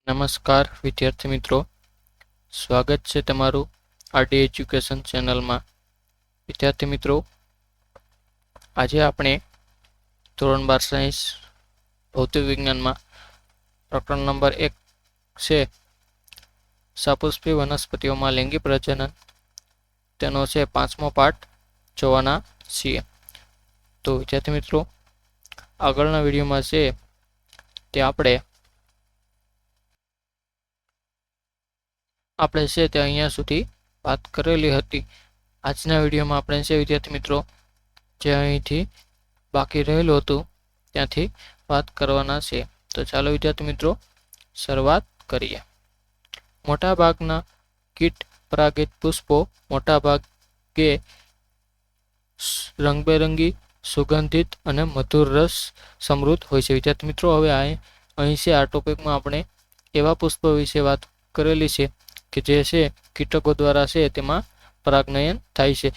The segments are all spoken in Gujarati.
નમસ્કાર વિદ્યાર્થી મિત્રો, સ્વાગત છે તમારું આરડી એજ્યુકેશન ચેનલમાં. વિદ્યાર્થી મિત્રો, આજે આપણે ધોરણ 12 સાયન્સ ભૌતિક વિજ્ઞાનમાં પ્રકરણ નંબર 1 છે સપુષ્પી વનસ્પતિઓમાં લિંગી પ્રજનન, તેનો છે 5મો પાઠ જોવાના છીએ. તો વિદ્યાર્થી મિત્રો, આગળના વિડીયોમાં છે તે આપણે છે તે અહીંયા સુધી વાત કરેલી હતી. આજના વિડીયોમાં આપણે છે વિદ્યાર્થી મિત્રો, જે અહીંથી બાકી રહેલું હતું ત્યાંથી વાત કરવાના છે. તો ચાલો વિદ્યાર્થી મિત્રો, શરૂઆત કરીએ. મોટાભાગના કીટ પરાગિત પુષ્પો મોટાભાગે રંગબેરંગી, સુગંધિત અને મધુર રસ સમૃદ્ધ હોય છે. વિદ્યાર્થી મિત્રો, હવે અહીં છે આ ટોપિકમાં આપણે એવા પુષ્પો વિશે વાત કરેલી છે કે જે છે કીટકો દ્વારા છે તેમાં પરાગનયન થાય છે.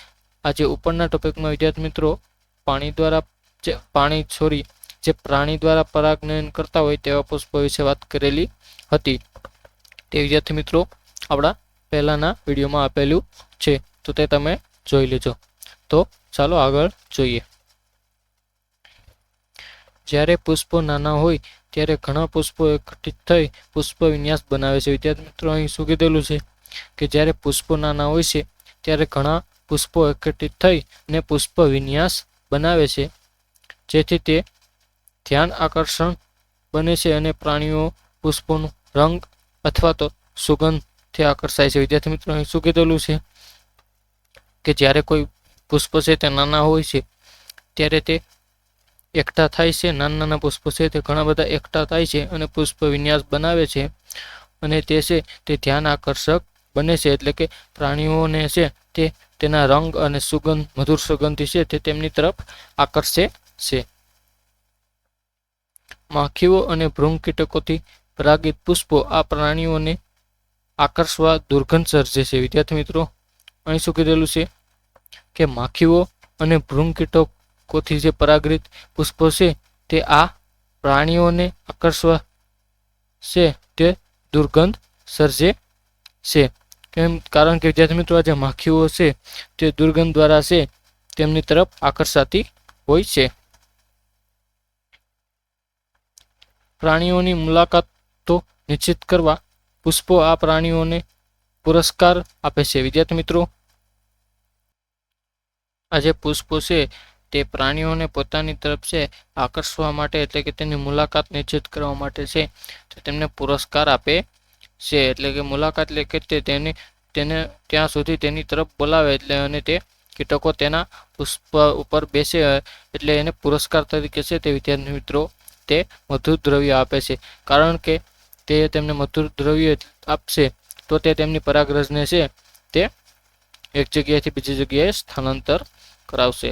આજે ઉપરના ટોપિકમાં વિદ્યાર્થી મિત્રો જે પ્રાણી દ્વારા પરાગનયન કરતા હોય તેવા પુષ્પો વિશે વાત કરેલી હતી. તે વિદ્યાર્થી મિત્રો આપણા પહેલાના વિડીયોમાં આપેલું છે, તો તે તમે જોઈ લેજો. તો ચાલો આગળ જોઈએ. જ્યારે પુષ્પો નાના હોય ત્યારે ઘણા પુષ્પો એકઠિત થઈ પુષ્પ વિન્યાસ બનાવે છે. વિદ્યાર્થી મિત્રો, અહીં શું કીધેલું છે કે જ્યારે પુષ્પો નાના હોય છે ત્યારે ઘણા પુષ્પો એકઠિત થઈ અને પુષ્પ વિન્યાસ બનાવે છે, જેથી તે ધ્યાન આકર્ષણ બને છે અને પ્રાણીઓ પુષ્પોનું રંગ અથવા તો સુગંધથી આકર્ષાય છે. વિદ્યાર્થી મિત્રો, અહીં શું કીધેલું છે કે જ્યારે કોઈ પુષ્પ છે તે નાના હોય છે ત્યારે તે એકઠા થાય છે. નાના પુષ્પો છે તે ઘણા બધા એકઠા થાય છે અને પુષ્પ વિન્યાસ બનાવે છે, અને તે છે તે ધ્યાન આકર્ષક બને છે. એટલે કે પ્રાણીઓને છે તે તેના રંગ અને સુગંધ, મધુર સુગંધથી છે તે તેમની તરફ આકર્ષે છે. માખીઓ અને ભૃંગ કીટકોથી પરાગિત પુષ્પો આ પ્રાણીઓને આકર્ષવા દુર્ગંધ સર્જે છે. વિદ્યાર્થી મિત્રો, અહીં શું કીધેલું છે કે માખીઓ અને ભૃંગ કીટકોથી જે પરાગિત પુષ્પો છે તે આ પ્રાણીઓને આકર્ષવા છે તે દુર્ગંધ સર્જે છે. કારણ કે વિદ્યાર્થી મિત્રો, આ જે માખીઓ છે તે દુર્ગંધ દ્વારા છે તેમની તરફ આકર્ષાતી હોય છે. પ્રાણીઓની મુલાકાતો નિશ્ચિત કરવા પુષ્પો આ પ્રાણીઓને પુરસ્કાર આપે છે. વિદ્યાર્થી મિત્રો, આ જે પુષ્પો છે તે પ્રાણીઓને પોતાની તરફ છે આકર્ષવા માટે, એટલે કે તેની મુલાકાત નિશ્ચિત કરવા માટે છે તો તેમને પુરસ્કાર આપે છે. એટલે કે મુલાકાત લે કે તેને ત્યાં સુધી તેની તરફ બોલાવે એટલે અને તે કીટકો તેના પુષ્પ ઉપર બેસે એટલે એને પુરસ્કાર તરીકે છે તે વિદ્યાર્થી મિત્રો તે મધુર દ્રવ્ય આપે છે. કારણ કે તે તેમને મધુર દ્રવ્ય આપશે તો તે તેમની પરાગરજને છે તે એક જગ્યાએથી બીજી જગ્યાએ સ્થાનાંતર કરાવશે.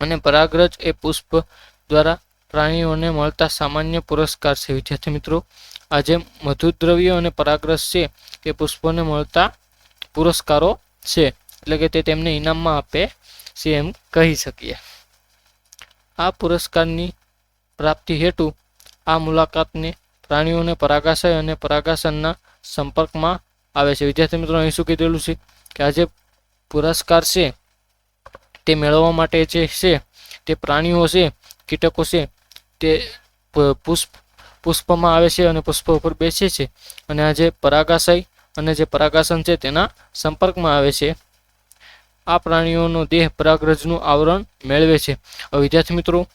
અને પરાગરજ એ પુષ્પ દ્વારા પ્રાણીઓને મળતા સામાન્ય પુરસ્કાર છે. વિદ્યાર્થી મિત્રો, આ જે મધુર દ્રવ્ય અને પરાગરજ છે તે પુષ્પોને મળતા પુરસ્કારો છે, એટલે કે તે તેમને ઇનામમાં આપે છે એમ કહી શકીએ. આ પુરસ્કારની પ્રાપ્તિ હેતુ આ મુલાકાતને પ્રાણીઓને પરાગાશય અને પરાગાસનના સંપર્કમાં આવે છે. વિદ્યાર્થી મિત્રો, અહીં શું કીધેલું છે કે આ જે પુરસ્કાર છે તે મેળવવા માટે જે છે તે પ્રાણીઓ છે, કીટકો છે તે પુષ્પમાં આવે છે અને પુષ્પ ઉપર બેસે છે, અને આ જે પરાગાશય અને જે પરાગાસન છે તેના સંપર્કમાં આવે છે. આ પ્રાણીઓનો દેહ પરાગરજનું આવરણ મેળવે છે. હવે વિદ્યાર્થી મિત્રો,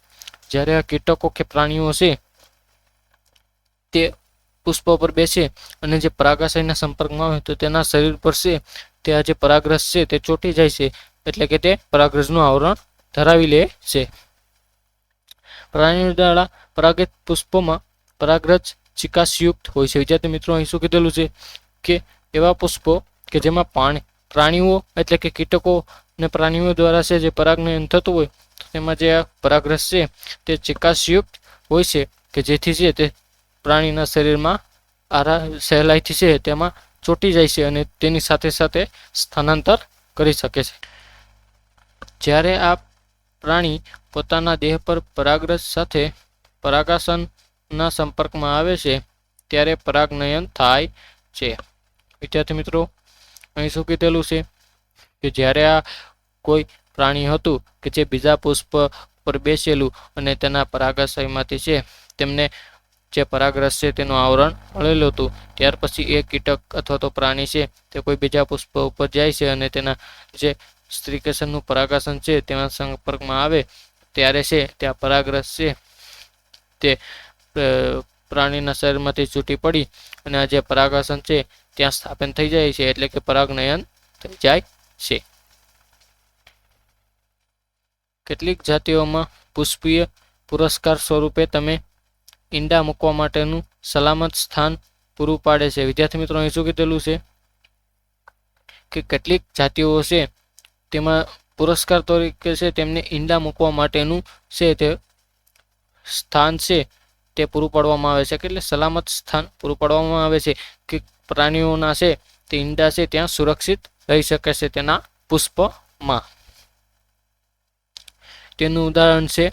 જ્યારે આ કીટકો કે પ્રાણીઓ છે તે પુષ્પ પર બેસે અને જે પરાગાશયના સંપર્કમાં આવે તો તેના શરીર પર છે તે આ જે પરાગરજ છે તે ચોંટી જાય છે, એટલે કે તે પરાગરજનું આવરણ ધરાવી લે છે. પ્રાણીઓ દ્વારા પરાગિત પુષ્પોમાં પરાગરજ ચિકાસયુક્ત હોય છે. વિદ્યાર્થી મિત્રો, અહીં શું કીધેલું છે કે એવા પુષ્પો કે જેમાં પ્રાણીઓ એટલે કે કીટકો અને પ્રાણીઓ દ્વારા છે જે પરાગનયન થતું હોય તેમાં જે આ પરાગરજ છે તે ચિકાસયુક્ત હોય છે, કે જેથી છે તે પ્રાણીના શરીરમાં સહેલાઈથી છે તેમાં ચોંટી જાય છે અને તેની સાથે સાથે સ્થાનાંતર કરી શકે છે. જ્યારે આ પ્રાણી પોતાના દેહ પર પરાગરજ સાથે પરાગાસનના સંપર્કમાં આવે છે ત્યારે પરાગનયન થાય છે. વિદ્યાર્થી મિત્રો, અહીં શું કીધેલું છે કે જ્યારે આ કોઈ પ્રાણી હતું કે જે બીજા પુષ્પ પર બેસેલું અને તેના પરાગાશયમાંથી છે તેમને જે પરાગરસ છે તેનું આવરણ મળેલું હતું, ત્યાર પછી એ કીટક અથવા તો પ્રાણી છે તે કોઈ બીજા પુષ્પ ઉપર જાય છે અને તેના જે સ્ત્રીકેસરનું પરાગાસન છે તેના સંપર્કમાં આવે ત્યારે છે ત્યાં પરાગરસ છે તે પ્રાણીના શરીરમાંથી છૂટી પડી અને આ જે પરાગાસન છે ત્યાં સ્થાપન થઈ જાય છે, એટલે કે પરાગનયન થઈ જાય છે. કેટલીક જાતિઓમાં પુષ્પીય પુરસ્કાર સ્વરૂપે તમે ઈંડા મૂકવા માટેનું સલામત સ્થાન પૂરું પાડે છે. વિદ્યાર્થી મિત્રો, અહીં શું કીધેલું છે કે કેટલીક જાતિઓ છે તેમાં પુરસ્કાર તરીકે છે તેમને ઈંડા મૂકવા માટેનું છે તે સ્થાન છે તે પૂરું પાડવામાં આવે છે, એટલે સલામત સ્થાન પૂરું પાડવામાં આવે છે કે પ્રાણીઓના છે તે ઈંડા છે ત્યાં સુરક્ષિત રહી શકે છે તેના પુષ્પમાં. તેનું ઉદાહરણ છે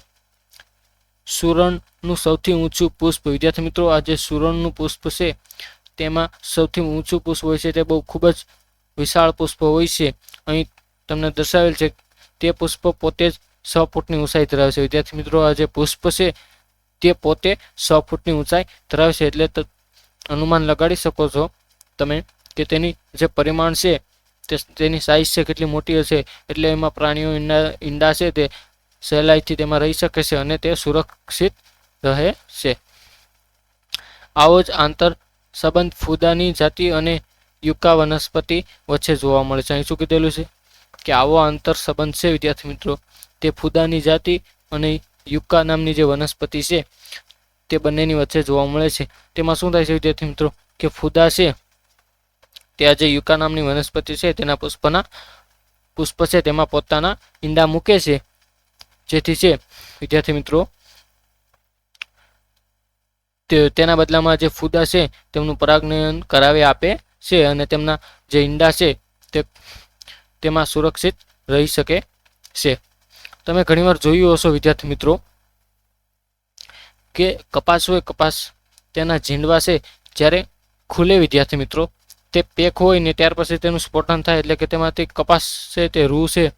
સુરણનું સૌથી ઊંચું પુષ્પ. વિદ્યાર્થી મિત્રો, આ જે સુરણનું પુષ્પ છે તેમાં સૌથી ઊંચું પુષ્પ હોય છે તે બહુ ખૂબ જ વિશાળ પુષ્પ હોય છે. અહીં તમને દર્શાવેલ છે તે પુષ્પ પોતે જ 6 ફૂટની ઊંચાઈ ધરાવે છે. વિદ્યાર્થી મિત્રો, આ જે પુષ્પ છે તે પોતે 6 ફૂટની ઊંચાઈ ધરાવે છે, એટલે અનુમાન લગાડી શકો છો તમે કે તેની જે પરિમાણ છે તેની સાઇઝ છે કેટલી મોટી હશે, એટલે એમાં પ્રાણીઓ ઈંડા છે તે સહેલાઈથી તેમાં રહી શકે છે અને તે સુરક્ષિત રહે છે. આવો જ આંતર સંબંધ ફૂદાની જાતિ અને યુકા વનસ્પતિ વચ્ચે જોવા મળે છે. અહીં શું કીધેલું છે કે આવો આંતર સંબંધ છે વિદ્યાર્થી મિત્રો તે ફૂદાની જાતિ અને યુકા નામની જે વનસ્પતિ છે તે બંનેની વચ્ચે જોવા મળે છે. તેમાં શું થાય છે વિદ્યાર્થી મિત્રો કે ફૂદા છે તે આ જે યુકા નામની વનસ્પતિ છે તેના પુષ્પ છે તેમાં પોતાના ઈંડા મૂકે છે, જેથી છે વિદ્યાર્થી મિત્રો તેના બદલામાં જે ફૂદા છે તેમનું પરાગનયન કરાવી આપે છે અને તેમના જે ઈંડા છે તેમાં સુરક્ષિત રહી શકે છે. તમે ઘણીવાર જોયું હશો વિદ્યાર્થી મિત્રો કે કપાસ હોય, કપાસ તેના ઝીંડવા છે જ્યારે ખુલે વિદ્યાર્થી મિત્રો તે પેક હોય ને ત્યાર પછી તેનું સ્ફોટન થાય, એટલે કે તેમાંથી કપાસ છે તે રૂ છે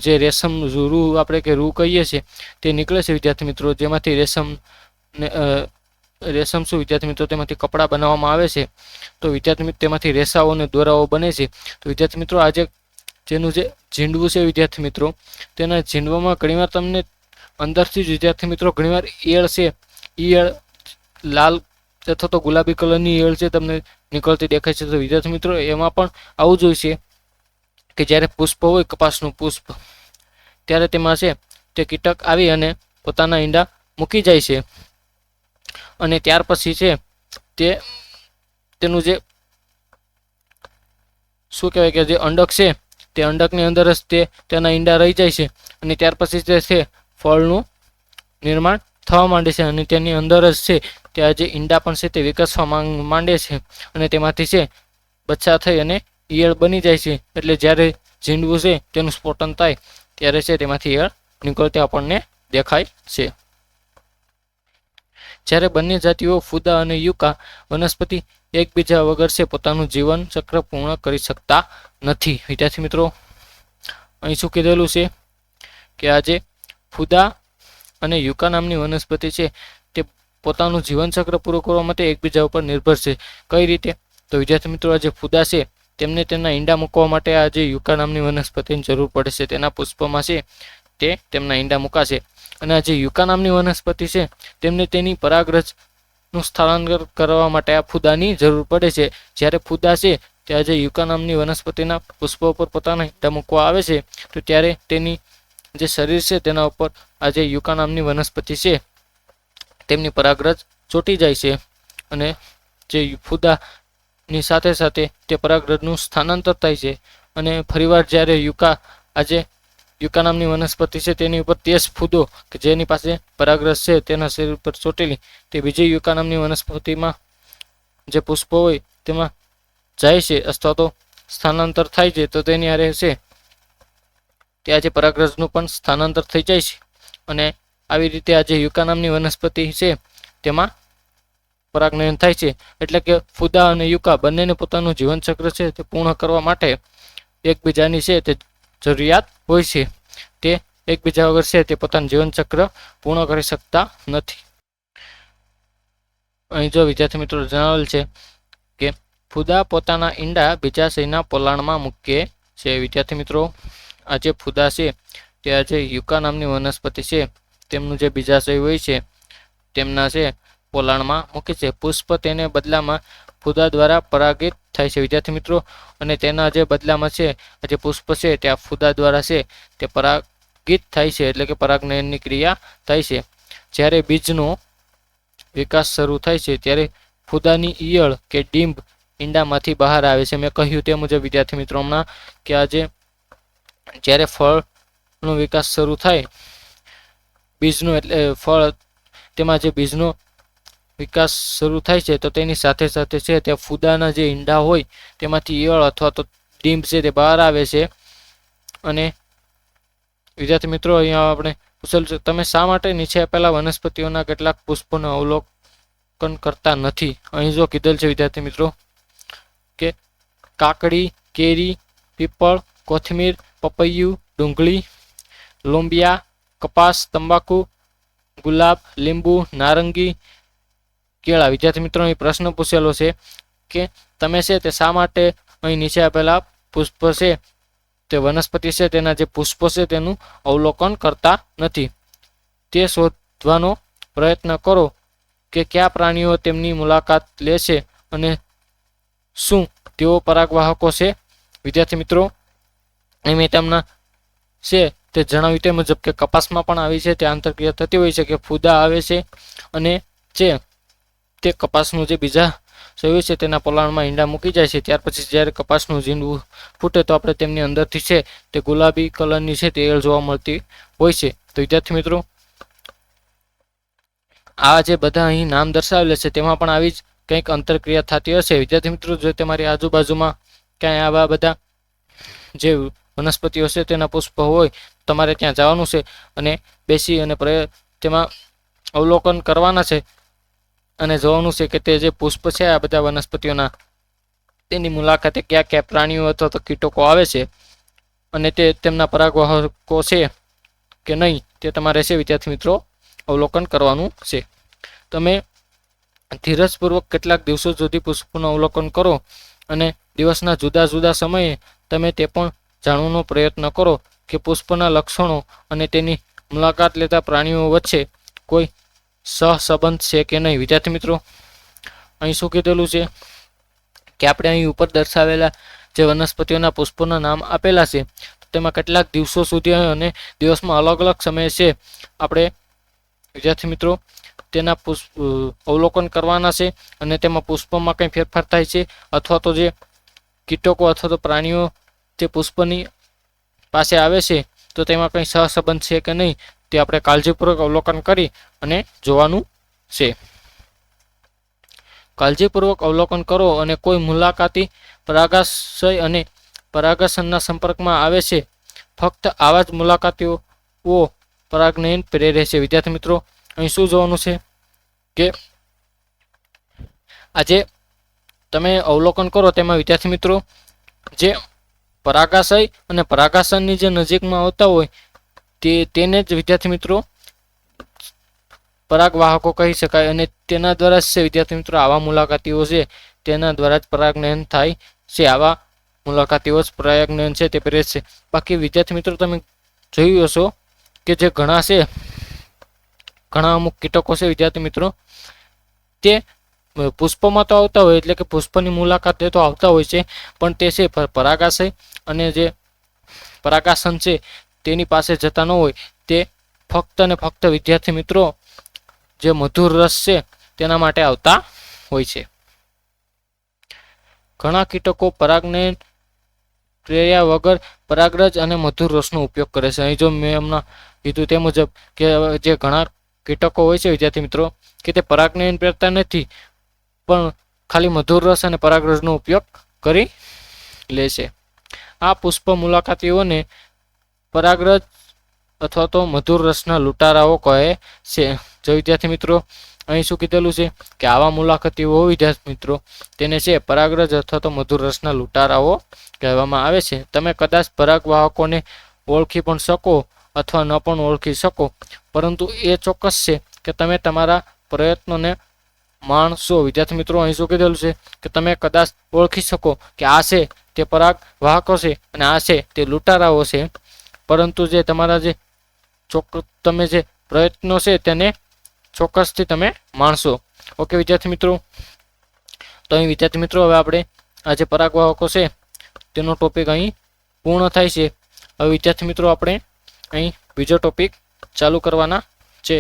જે રેશમ રૂ આપણે કે રૂ કહીએ છીએ તે નીકળે છે વિદ્યાર્થી મિત્રો, જેમાંથી રેશમ શું વિદ્યાર્થી મિત્રો તેમાંથી કપડાં બનાવવામાં આવે છે. તો વિદ્યાર્થી મિત્રો તેમાંથી રેસાઓ અને દોરાઓ બને છે. તો વિદ્યાર્થી મિત્રો આજે જેનું જે ઝીંડવું છે વિદ્યાર્થી મિત્રો તેના ઝીંડવામાં ઘણીવાર તમને અંદરથી જ વિદ્યાર્થી મિત્રો ઘણીવાર ઈયળ છે, ઈયળ લાલ અથવા તો ગુલાબી કલરની ઈયળ છે તમને નીકળતી દેખાય છે. તો વિદ્યાર્થી મિત્રો એમાં પણ આવું જ હોય છે કે જ્યારે પુષ્પ હોય કપાસનું પુષ્પ ત્યારે તેમાં છે તે કીટક આવી અને પોતાના ઈંડા મૂકી જાય છે અને ત્યાર પછી છે તેનું જે શું કહેવાય કે જે અંડક છે તે અંડકની અંદર જ તેના ઈંડા રહી જાય છે અને ત્યાર પછી તે છે ફળનું નિર્માણ થવા માંડે છે અને તેની અંદર જ છે ત્યાં જે ઈંડા પણ છે તે વિકસવા માંડે છે અને તેમાંથી છે બચ્ચા થઈ અને ઈયળ બની જાય છે. એટલે જ્યારે ઝીંડવું છે તેનું સ્ફોટન થાય ત્યારે છે તેમાંથી ઈયળ નીકળતી આપણને દેખાય છે. જ્યારે બંને જાતિઓ ફૂદા અને યુકા વનસ્પતિ એકબીજા વગર છે પોતાનું જીવન ચક્ર પૂર્ણ કરી શકતા નથી. વિદ્યાર્થી મિત્રો, અહીં શું કીધેલું છે કે આજે ફૂદા અને યુકા નામની વનસ્પતિ છે તે પોતાનું જીવન ચક્ર પૂરું કરવા માટે એકબીજા ઉપર નિર્ભર છે. કઈ રીતે? તો વિદ્યાર્થી મિત્રો આજે ફૂદા છે તેમને તેના ઈંડા મૂકવા માટે આ જે યુકા નામની વનસ્પતિની જરૂર પડે છે. તેના પુષ્પમાં છે તે તેમના ઈંડા મૂકાશે અને આ જે યુકા નામની વનસ્પતિ છે તેમને તેની પરાગરજનું સ્થળાંતર કરવા માટે આ ફૂદાની જરૂર પડે છે. જ્યારે ફૂદા છે તે આ જે યુકા નામની વનસ્પતિના પુષ્પો ઉપર પોતાના ઈંડા મૂકવા આવે છે તો ત્યારે તેની જે શરીર છે તેના ઉપર આ જે યુકા નામની વનસ્પતિ છે તેમની પરાગરજ ચોંટી જાય છે અને જે ફૂદાની સાથે સાથે તે પરાગરજનું સ્થાનાંતર થાય છે અને ફરીવાર જ્યારે આજે યુકા નામની વનસ્પતિ છે તેની ઉપર તે જ ફૂદો કે જેની પાસે પરાગરજ છે તેના શરીર ઉપર ચોંટેલી તે બીજી યુકા નામની વનસ્પતિમાં જે પુષ્પો હોય તેમાં જાય છે અથવા તો સ્થાનાંતર થાય છે. તો તેની હારે છે ત્યાં જે પરાગરજનું પણ સ્થાનાંતર થઈ જાય છે અને આવી રીતે આ જે યુકા નામની વનસ્પતિ છે તેમાં પરાગનયન થાય છે. એટલે કે ફૂદા અને યુકા બંનેને પોતાનું જીવનચક્ર છે તે પૂર્ણ કરવા માટે એકબીજાની છે તે જરૂરિયાત હોય છે. તે એકબીજા વગર છે તે પોતાનું જીવનચક્ર પૂર્ણ કરી શકતા નથી. અહીં જો વિદ્યાર્થી મિત્રો જણાવેલ છે કે ફૂદા પોતાના ઈંડા બીજાશયના પોલાણમાં મૂકે છે. વિદ્યાર્થી મિત્રો આ જે ફૂદા છે તે આ જે યુકા નામની વનસ્પતિ છે તેમનું જે બીજાશય હોય છે તેમના છે પોલાણમાં મૂકે છે. પુષ્પ તેને બદલામાં ફૂદા દ્વારા પરાગિત થાય છે. વિદ્યાર્થી મિત્રો અને તેના જે બદલામાં છે આ જે પુષ્પ છે તે આ ફૂદા દ્વારા છે તે પરાગિત થાય છે. એટલે કે પરાગનયનની ક્રિયા થાય છે. જ્યારે બીજનો વિકાસ શરૂ થાય છે ત્યારે ફૂદાની ઈયળ કે ડીંબ ઈંડામાંથી બહાર આવે છે. મેં કહ્યું તે મુજબ વિદ્યાર્થી મિત્રો હમણાં કે આજે જ્યારે ફળનો વિકાસ શરૂ થાય બીજનો એટલે ફળ તેમાં જે બીજનો વિકાસ શરૂ થાય છે તો તેની સાથે સાથે છે તે ફૂદાના જે ઈંડા હોય તેમાંથી ઈયળ અથવા તો ડીંબ છે તે બહાર આવે છે. અને વિદ્યાર્થી મિત્રો અહીંયા આપણે પૂછેલું છે તમે શા માટે નીચે આપેલા વનસ્પતિઓના કેટલાક પુષ્પોનું અવલોકન કરતા નથી? અહીં જો કીધેલ છે વિદ્યાર્થી મિત્રો કે કાકડી, કેરી, પીપળ, કોથમીર, પપૈયું, ડુંગળી, લોંબિયા, કપાસ, તંબાકુ, ગુલાબ, લીંબુ, નારંગી, કેળા. વિદ્યાર્થી મિત્રો અહીં પ્રશ્ન પૂછેલો છે કે તમે છે તે શા માટે અહીં નીચે આપેલા પુષ્પ છે તે વનસ્પતિ છે તેના જે પુષ્પો છે તેનું અવલોકન કરતા નથી? તે શોધવાનો પ્રયત્ન કરો કે કયા પ્રાણીઓ તેમની મુલાકાત લે છે અને શું તેઓ પરાગવાહકો છે. વિદ્યાર્થી મિત્રો અહીં મેં તેમના છે તે જણાવ્યું તે મુજબ કે કપાસમાં પણ આવી છે તે આંતરક્રિયા થતી હોય છે કે ફૂદા આવે છે અને જે તે કપાસનું જે બીજા સયું છે તેના પોલાણમાં ઈંડા મૂકી જાય છે. ત્યાર પછી જ્યારે કપાસનું ઝીંડવું ફૂટે તો આપણે તેમની અંદરથી છે તે ગુલાબી કલરની છે તે ઈયળ જોવા મળતી હોય છે. તો વિદ્યાર્થી મિત્રો આ જે બધા અહીં નામ દર્શાવેલા છે તેમાં પણ આવી જ કંઈક અંતરક્રિયા થતી હશે. વિદ્યાર્થી મિત્રો જો તમારી આજુબાજુમાં ક્યાંય આવા બધા જે વનસ્પતિઓ છે તેના પુષ્પ હોય તમારે ત્યાં જવાનું છે અને બેસી અને તેમાં અવલોકન કરવાના છે અને જોવાનું છે કે તે જે પુષ્પ છે આ બધા વનસ્પતિઓના તેની મુલાકાતે કયા કયા પ્રાણીઓ અથવા તો કીટકો આવે છે અને તે તેમના પરાગવાહકો છે કે નહીં તે તમારે છે વિદ્યાર્થી મિત્રો અવલોકન કરવાનું છે. તમે ધીરજપૂર્વક કેટલાક દિવસો સુધી પુષ્પોનું અવલોકન કરો અને દિવસના જુદા જુદા સમયે તમે તે પણ જાણવાનો પ્રયત્ન કરો કે પુષ્પના લક્ષણો અને તેની મુલાકાત લેતા પ્રાણીઓ વચ્ચે કોઈ સહસંબંધ છે કે નહીં. વિદ્યાર્થી મિત્રો અહીં શું કીધેલું છે કે આપણે અહીં ઉપર દર્શાવેલા જે વનસ્પતિઓના પુષ્પોના નામ આપેલા છે તેમાં કેટલાક દિવસો સુધી અને દિવસમાં અલગ અલગ સમયે છે આપણે વિદ્યાર્થી મિત્રો તેના અવલોકન કરવાના છે અને તેમાં પુષ્પમાં કંઈ ફેરફાર થાય છે અથવા તો જે કીટકો અથવા તો પ્રાણીઓ જે પુષ્પની પાસે આવે છે તો તેમાં કંઈ સહસંબંધ છે કે નહીં તે આપણે કાળજીપૂર્વક અવલોકન કરી અને જોવાનું છે. કાળજીપૂર્વક અવલોકન કરો અને કોઈ મુલાકાતી પરાગાશય અને પરાગાશનના સંપર્કમાં આવે છે. ફક્ત આવા જ મુલાકાતીઓ પરાગનયન પ્રેરે છે. વિદ્યાર્થી મિત્રો અહીં શું જોવાનું છે કે આજે તમે અવલોકન કરો તેમાં વિદ્યાર્થી મિત્રો જે પરાગાશય અને પરાગાશનની જે નજીકમાં આવતા હોય તેને જ વિદ્યાર્થી મિત્રો પરાગવાહકો કહી શકાય અને તેના દ્વારા જ છે વિદ્યાર્થી મિત્રો આવા મુલાકાતીઓ છે તેના દ્વારા જ પરાગનયન થાય છે. આવા મુલાકાતીઓ જ પરાગનયન છે તે પ્રેરે છે. બાકી વિદ્યાર્થી મિત્રો તમે જોયું હશો કે જે ઘણા અમુક કીટકો છે વિદ્યાર્થી મિત્રો તે પુષ્પમાં તો આવતા હોય એટલે કે પુષ્પની મુલાકાતે તો આવતા હોય છે પણ તે છે પરાગાશય અને જે પરાગાશન છે તેની પાસે જતા ન હોય. તે ફક્ત ને ફક્ત વિદ્યાર્થી મિત્રો જે મધુર રસ છે તેના માટે આવતા હોય છે. ઘણા કીટકો પરાગનયન પ્રેર્યા વગર પરાગરજ અને મધુર રસનો ઉપયોગ કરે છે. અહીં જો મેં હમણાં કીધું તે મુજબ કે જે ઘણા કીટકો હોય છે વિદ્યાર્થી મિત્રો કે તે પરાગનયન પ્રેરતા નથી પણ ખાલી મધુર રસ અને પરાગરજનો ઉપયોગ કરી લે છે. આ પુષ્પ મુલાકાતીઓને પરાગરજ અથવા તો મધુર રસના લૂંટારાઓ કહે છે. જો વિદ્યાર્થી મિત્રો અહીં શું કીધેલું છે કે આવા મુલાકાતીઓ વિદ્યાર્થી મિત્રો તેને છે પરાગરજ અથવા તો મધુર રસના લૂંટારાઓ કહેવામાં આવે છે. તમે કદાચ પરાગવાહકોને ઓળખી પણ શકો અથવા ન પણ ઓળખી શકો, પરંતુ એ ચોક્કસ છે કે તમે તમારા પ્રયત્નોને માણસો. વિદ્યાર્થી મિત્રો અહીં શું કીધેલું છે કે તમે કદાચ ઓળખી શકો કે આ છે તે પરાગવાહકો છે અને આ છે તે લૂંટારાઓ છે, પરંતુ જે તમારા જે તમે જે પ્રયત્નો છે તેને ચોક્કસથી તમે માણશો. ઓકે વિદ્યાર્થી મિત્રો, તો અહીં વિદ્યાર્થી મિત્રો હવે આપણે આ જે પરાગવાહકો છે તેનો ટોપિક અહીં પૂર્ણ થાય છે. હવે વિદ્યાર્થી મિત્રો આપણે અહીં બીજો ટોપિક ચાલુ કરવાના છે.